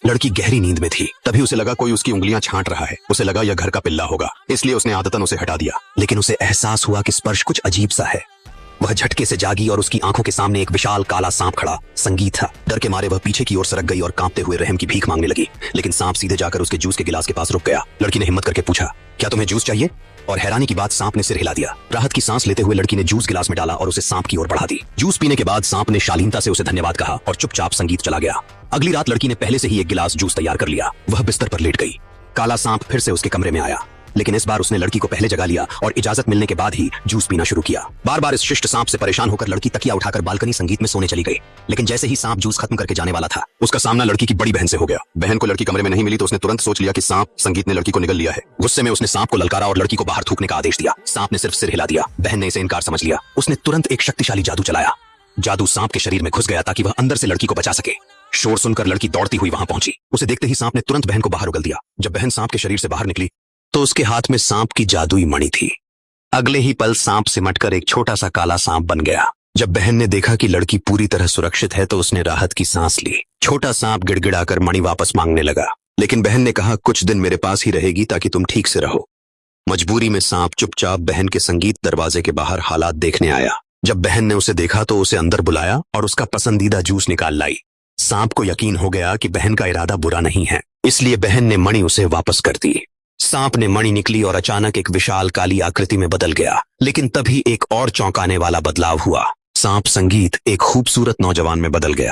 लड़की गहरी नींद में थी। तभी उसे लगा कोई उसकी उंगलियां छांट रहा है। उसे लगा यह घर का पिल्ला होगा, इसलिए उसने आदतन उसे हटा दिया। लेकिन उसे एहसास हुआ कि स्पर्श कुछ अजीब सा है। वह झटके से जागी और उसकी आंखों के सामने एक विशाल काला सांप खड़ा संगीत था। डर के मारे वह पीछे की ओर सरक गई और कांपते हुए रहम की भीख मांगने लगी। लेकिन सांप सीधे जाकर उसके जूस के गिलास के पास रुक गया। लड़की ने हिम्मत करके पूछा, क्या तुम्हें जूस चाहिए? और हैरानी की बात, सांप ने सिर हिला दिया। राहत की सांस लेते हुए लड़की ने जूस गिलास में डाला और उसे सांप की ओर बढ़ा दी। जूस पीने के बाद सांप ने शालीनता से उसे धन्यवाद कहा और चुपचाप संगीत चला गया। अगली रात लड़की ने पहले से ही एक गिलास जूस तैयार कर लिया। वह बिस्तर पर लेट गई। काला सांप फिर से उसके कमरे में आया, लेकिन इस बार उसने लड़की को पहले जगा लिया और इजाजत मिलने के बाद ही जूस पीना शुरू किया। बार बार इस शिष्ट सांप से परेशान होकर लड़की तकिया उठाकर बालकनी संगीत में सोने चली गई। लेकिन जैसे ही सांप जूस खत्म करके जाने वाला था, उसका सामना लड़की की बड़ी बहन से हो गया। बहन को लड़की कमरे में नहीं मिली तो उसने तुरंत सोच लिया कि सांप संगीत ने लड़की को निगल लिया है। गुस्से में उसने सांप को ललकारा और लड़की को बाहर थूकने का आदेश दिया। सांप ने सिर्फ सिर हिला दिया। बहन ने इसे इनकार समझ लिया। उसने तुरंत एक शक्तिशाली जादू चलाया। जादू सांप के शरीर में घुस गया ताकि वह अंदर से लड़की को बचा सके। शोर सुनकर लड़की दौड़ती हुई वहां पहुंची। उसे देखते ही सांप ने तुरंत बहन को बाहर उगल दिया। जब बहन सांप के शरीर से बाहर निकली तो उसके हाथ में सांप की जादुई मणि थी। अगले ही पल सांप सिमटकर एक छोटा सा काला सांप बन गया। जब बहन ने देखा कि लड़की पूरी तरह सुरक्षित है तो उसने राहत की सांस ली। छोटा सांप गिड़गिड़ाकर मणि वापस मांगने लगा, लेकिन बहन ने कहा, कुछ दिन मेरे पास ही रहेगी ताकि तुम ठीक से रहो। मजबूरी में सांप चुपचाप बहन के संगीत दरवाजे के बाहर हालात देखने आया। जब बहन ने उसे देखा तो उसे अंदर बुलाया और उसका पसंदीदा जूस निकाल लाई। सांप को यकीन हो गया कि बहन का इरादा बुरा नहीं है, इसलिए बहन ने मणि उसे वापस कर दी। सांप ने मणि निकली और अचानक एक विशाल काली आकृति में बदल गया। लेकिन तभी एक और चौंकाने वाला बदलाव हुआ। सांप संगीत एक खूबसूरत नौजवान में बदल गया।